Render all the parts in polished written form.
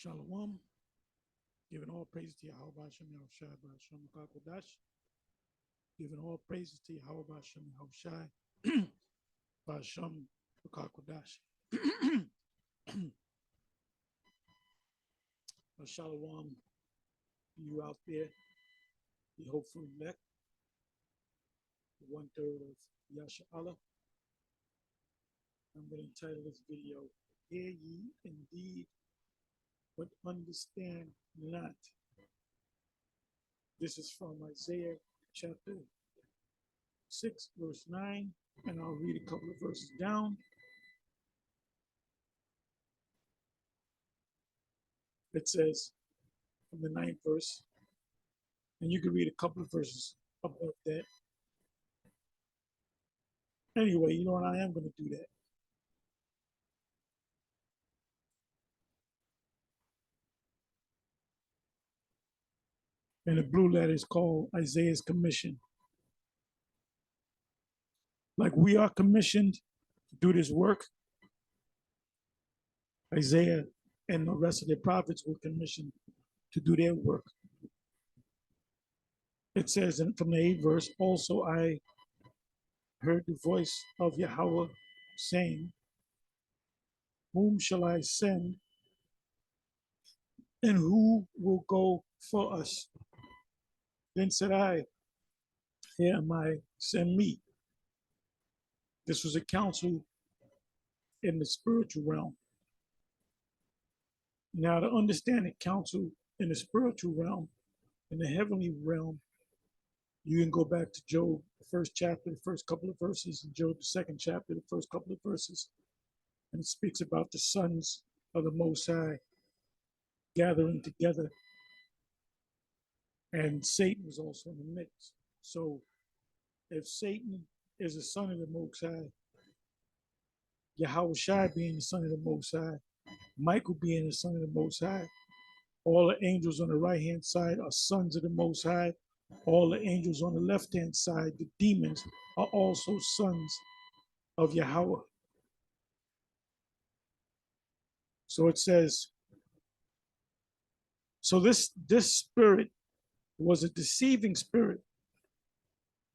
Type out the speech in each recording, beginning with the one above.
Shalom. Giving all praises to Yahweh Hashem Yahushai B'Hashem Kakodash. Giving all praises to Yahweh Hashem Yahushai B'Hashem Kakodash. Shalom. You out there, the hopeful elect, the 1/3 of Yasha Allah. I'm going to entitle this video, Hear ye indeed, but understand not. This is from Isaiah chapter 6, verse 9, and I'll read a couple of verses down. It says, from the 9th verse, and you can read a couple of verses above that. Anyway, you know what? I am going to do that. And the blue letter is called Isaiah's Commission. Like we are commissioned to do this work, Isaiah and the rest of the prophets were commissioned to do their work. It says from the 8th verse, also I heard the voice of Yahweh saying, whom shall I send, and who will go for us? Then said I, here am I, send me. This was a counsel in the spiritual realm. Now, to understand the counsel in the spiritual realm, in the heavenly realm, you can go back to Job, the first chapter, the first couple of verses, and Job, the second chapter, the first couple of verses. And it speaks about the sons of the Most High gathering together. And Satan was also in the mix. So if Satan is a son of the Most High, Yahushua being the son of the Most High, Michael being the son of the Most High, all the angels on the right-hand side are sons of the Most High. All the angels on the left-hand side, the demons, are also sons of Yahweh. So it says, so this spirit was a deceiving spirit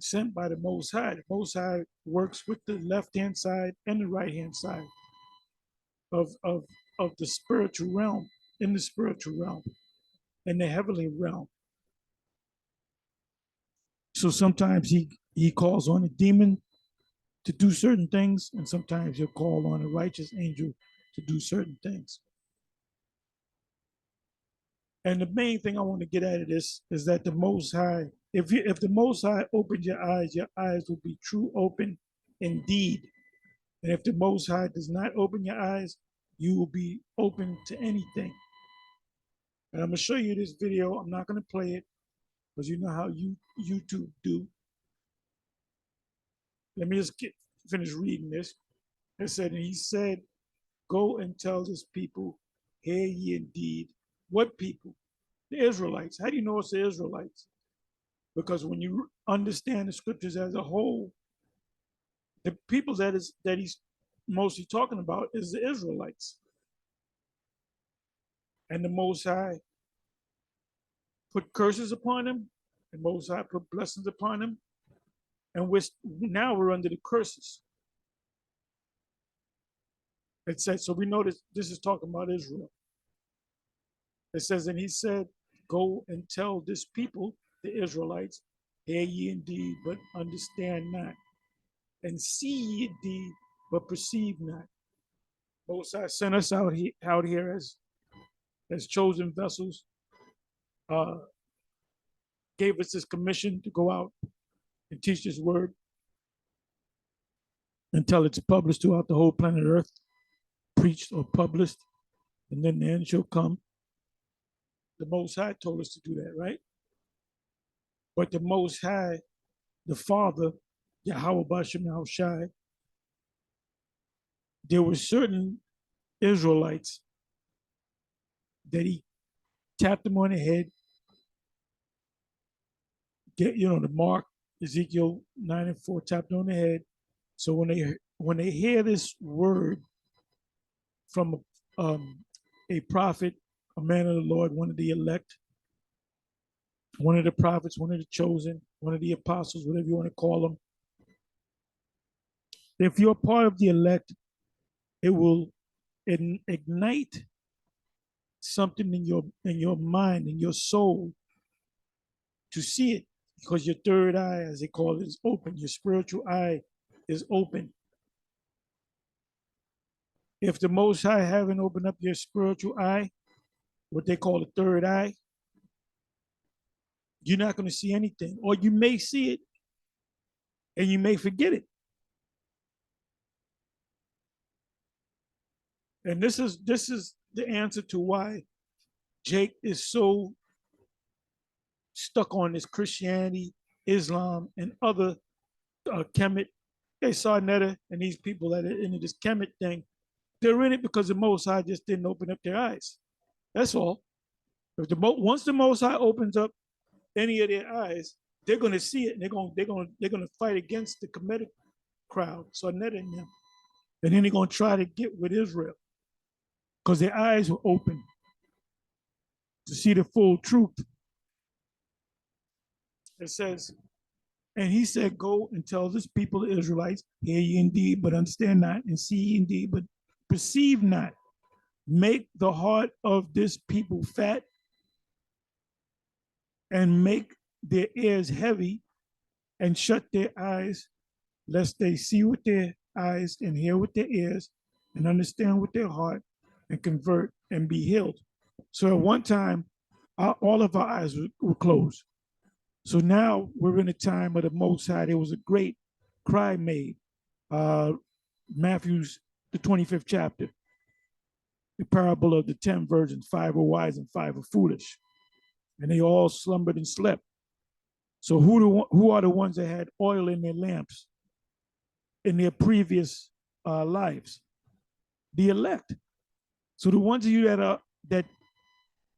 sent by the Most High. The Most High works with the left-hand side and the right-hand side of the spiritual realm, in the spiritual realm, in the heavenly realm. So sometimes he calls on a demon to do certain things, and sometimes he'll call on a righteous angel to do certain things. And the main thing I want to get out of this is that the Most High, if the Most High opens your eyes will be true open indeed. And if the Most High does not open your eyes, you will be open to anything. And I'm going to show you this video. I'm not going to play it because you know how YouTube do. Let me just finish reading this. It said, and he said, go and tell this people, hear ye indeed. What people? The Israelites. How do you know it's the Israelites? Because when you understand the scriptures as a whole, the people that he's mostly talking about is the Israelites. And the Most High put curses upon them. The Most High put blessings upon them. And now we're under the curses. It says, so we know this is talking about Israel. It says, and he said, go and tell this people, the Israelites, hear ye indeed, but understand not. And see ye indeed, but perceive not. Most High sent us out here as chosen vessels, gave us this commission to go out and teach this word until it's published throughout the whole planet Earth, preached or published, and then the end shall come. The Most High told us to do that, right? But the Most High, the Father, Yahweh B'Hashem Yahushai, there were certain Israelites that he tapped them on the head, the mark, Ezekiel 9:4, tapped on the head. So when they hear this word from a prophet a man of the Lord, one of the elect, one of the prophets, one of the chosen, one of the apostles, whatever you want to call them. If you're part of the elect, it will ignite something in your mind, in your soul, to see it, because your third eye, as they call it, is open. Your spiritual eye is open. If the Most High haven't opened up your spiritual eye, what they call the third eye, you're not going to see anything, or you may see it and you may forget it. And this is the answer to why Jake is so stuck on this Christianity, Islam, and other Kemet, Sarnetta, and these people that are into this Kemet thing. They're in it because the Most High just didn't open up their eyes. That's all. If once the Most High opens up any of their eyes, they're going to see it, and they're going to fight against the Kemetic crowd, Sarnetta and them, and then they're going to try to get with Israel because their eyes were open to see the full truth. It says, and he said, go and tell this people, the Israelites, hear ye indeed, but understand not, and see ye indeed, but perceive not. Make the heart of this people fat, and make their ears heavy, and shut their eyes, lest they see with their eyes, and hear with their ears, and understand with their heart, and convert and be healed. So at one time, all of our eyes were closed. So now we're in a time of the Most High. There was a great cry made. Matthew's, the 25th chapter, the parable of the 10 virgins, 5 are wise and 5 are foolish. And they all slumbered and slept. So who are the ones that had oil in their lamps in their previous lives? The elect. So the ones of you that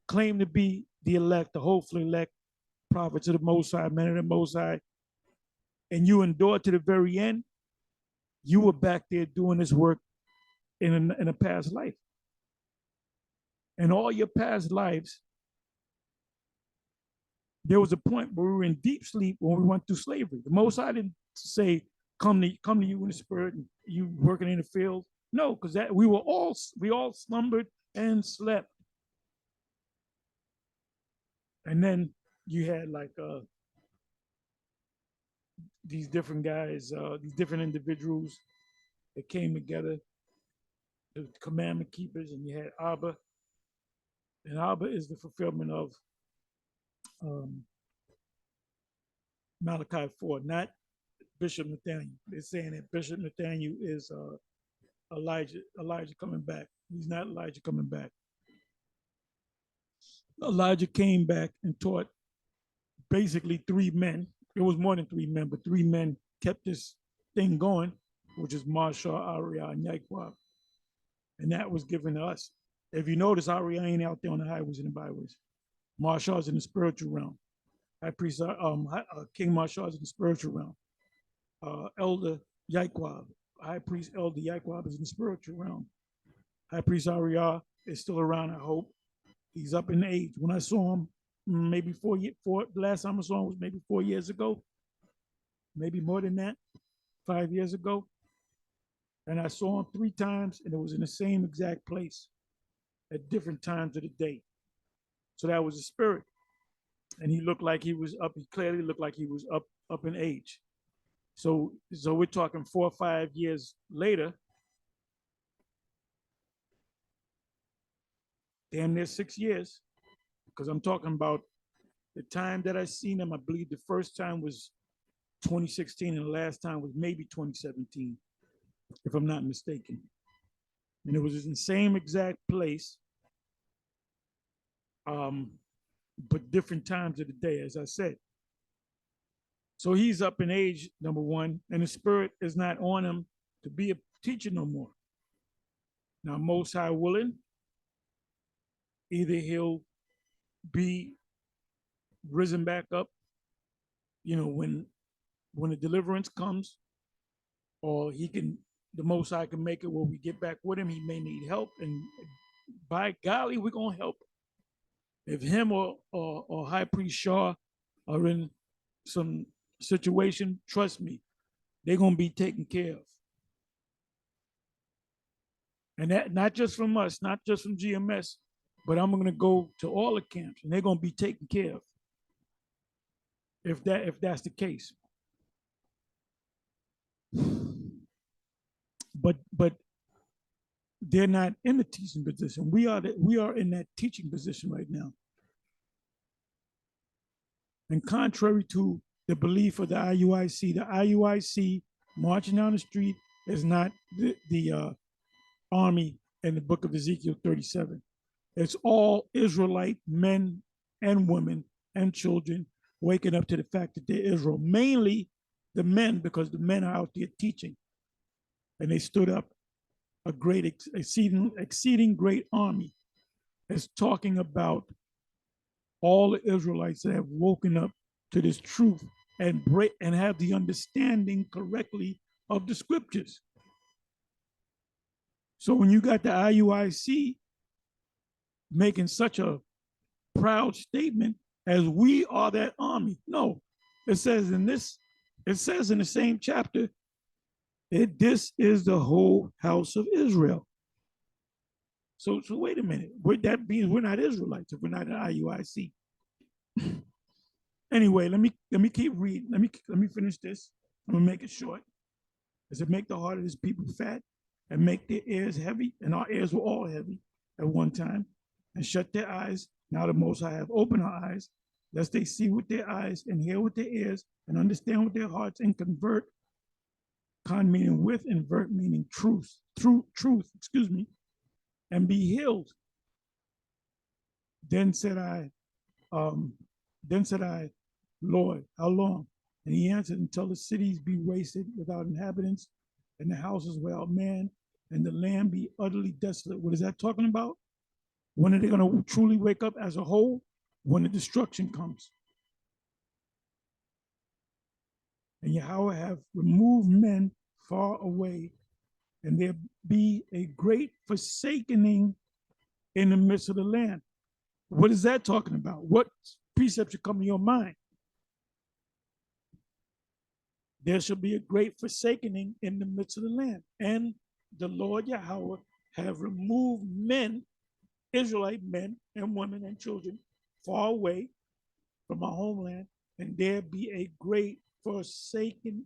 claim to be the elect, the hopefully elect, prophets of the Most High, men of the Most High, and you endured to the very end, you were back there doing this work in a past life. And all your past lives, there was a point where we were in deep sleep when we went through slavery. The Most High didn't say, come to you in the spirit and you working in the field. No, because we all slumbered and slept. And then you had like these different guys, these different individuals that came together, the commandment keepers, and you had Abba. And Abba is the fulfillment of Malachi 4, not Bishop Nathaniel. They're saying that Bishop Nathaniel is Elijah coming back. He's not Elijah coming back. Elijah came back and taught basically 3 men. It was more than 3 men, but 3 men kept this thing going, which is Marshall, Ariah, and Yaquab. And that was given to us. If you notice, Ariah ain't out there on the highways and the byways. Marshall's in the spiritual realm. High priest, King Marshall's in the spiritual realm. Elder Yaquab, High Priest Elder Yaquab is in the spiritual realm. High Priest Ariah is still around, I hope. He's up in age. When I saw him, maybe the last time I saw him was maybe 4 years ago, maybe more than that, 5 years ago. And I saw him 3 times, and it was in the same exact place at different times of the day. So that was a spirit. And he looked like he was up. He clearly looked like he was up in age. So we're talking 4 or 5 years later, damn near 6 years, because I'm talking about the time that I seen him. I believe the first time was 2016, and the last time was maybe 2017, if I'm not mistaken. And it was in the same exact place, but different times of the day, as I said. So he's up in age, number one, and the spirit is not on him to be a teacher no more. Now, Most High willing, either he'll be risen back up, when the deliverance comes, or the Most High can make it where we get back with him. He may need help, and by golly, we're gonna help. If him or High Priest Shaw are in some situation, trust me, they're going to be taken care of. And that not just from us, not just from GMS, but I'm going to go to all the camps and they're going to be taken care of. If that's the case. But they're not in the teaching position. We are in that teaching position right now. And contrary to the belief of the IUIC marching down the street is not the army in the book of Ezekiel 37. It's all Israelite men and women and children waking up to the fact that they're Israel. Mainly the men, because the men are out there teaching. And they stood up a great, exceeding great army. It's talking about all the Israelites that have woken up to this truth and have the understanding correctly of the scriptures. So when you got the IUIC making such a proud statement as we are that army, no, it says in the same chapter, this is the whole house of Israel. So wait a minute. That means we're not Israelites if we're not an IUIC. Anyway, let me keep reading. Let me finish this. I'm gonna make it short. Does it make the heart of his people fat and make their ears heavy? And our ears were all heavy at one time, and shut their eyes. Now the Most High have opened our eyes, lest they see with their eyes and hear with their ears and understand with their hearts and convert. Con meaning with, and vert meaning truth, excuse me, and be healed. Then said I, Lord, how long? And he answered, until the cities be wasted without inhabitants, and the houses without man, and the land be utterly desolate. What is that talking about? When are they going to truly wake up as a whole? When the destruction comes. And Yahweh have removed men far away, and there be a great forsakening in the midst of the land. What is that talking about? What precept should come to your mind? There shall be a great forsakening in the midst of the land. And the Lord Yahweh have removed men, Israelite men and women and children, far away from our homeland, and there be a great forsaking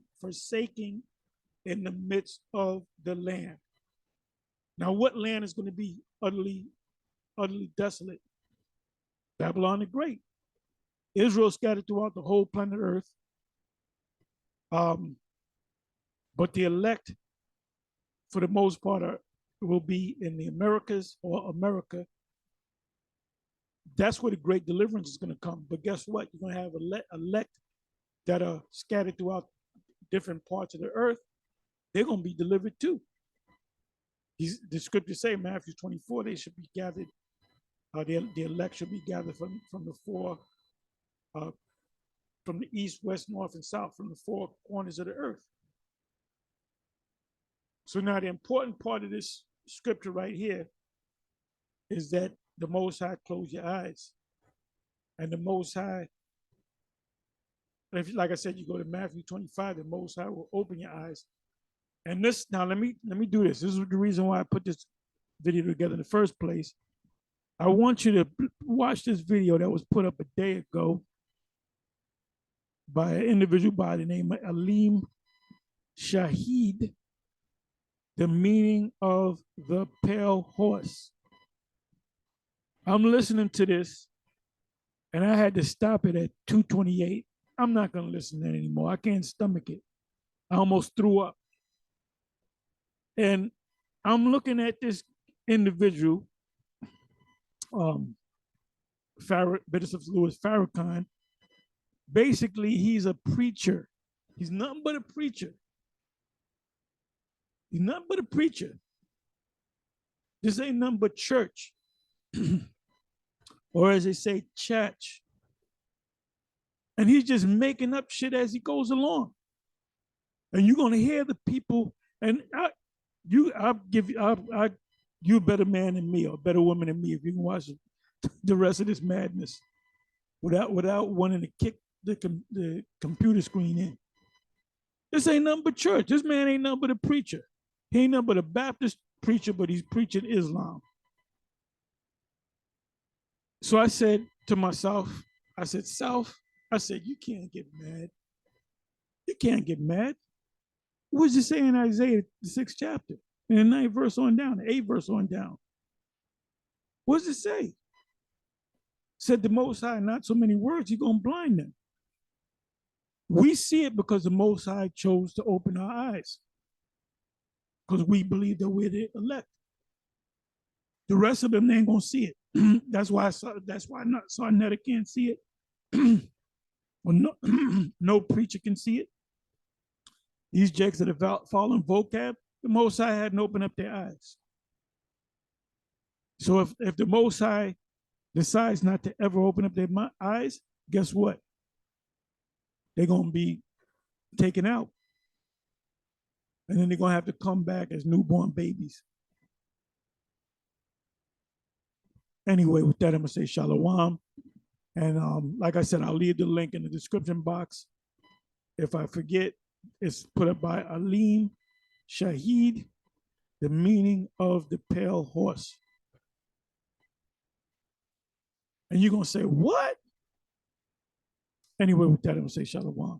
in the midst of the land. Now, what land is going to be utterly desolate? Babylon the Great. Israel scattered throughout the whole planet Earth. But the elect, for the most part, will be in the Americas or America. That's where the great deliverance is going to come. But guess what? You're going to have elect that are scattered throughout different parts of the earth. They're going to be delivered too. The scriptures say, Matthew 24, they should be gathered. The elect should be gathered from the four, from the east, west, north, and south, from the four corners of the earth. So now the important part of this scripture right here is that the Most High close your eyes. And the Most High, if, like I said, you go to Matthew 25, the Most High will open your eyes. And this, now let me do this. This is the reason why I put this video together in the first place. I want you to watch this video that was put up a day ago by an individual by the name of Alim Shahid, the meaning of the pale horse. I'm listening to this, and I had to stop it at 2:28. I'm not going to listen to it anymore. I can't stomach it. I almost threw up. And I'm looking at this individual, Bishop Louis Farrakhan. Basically, he's a preacher. He's nothing but a preacher. He's nothing but a preacher. This ain't nothing but church. Or as they say, church. And he's just making up shit as he goes along. And you're going to hear the people, and you're a better man than me or a better woman than me if you can watch the rest of this madness without wanting to kick the computer screen in. This ain't nothing but church. This man ain't nothing but a preacher. He ain't nothing but a Baptist preacher, but he's preaching Islam. So I said to myself, I said, Self, I said, you can't get mad. You can't get mad. What does it say in Isaiah, the 6th chapter? In the 9th verse on down, the 8th verse on down. What does it say? Said the Most High, not so many words, you're going to blind them. We see it because the Most High chose to open our eyes. Because we believe that we're the elect. The rest of them, they ain't going to see it. That's why Sarnetta can't see it. Well, no preacher can see it. These jakes that have fallen vocab, the Most High hadn't opened up their eyes. So if the Most High decides not to ever open up their eyes, guess what? They're going to be taken out. And then they're going to have to come back as newborn babies. Anyway, with that, I'm going to say shalom. And like I said, I'll leave the link in the description box. If I forget, it's put up by Alim Shahid, the meaning of the pale horse. And you're going to say, what? Anyway, with that, I'm going to say shalom.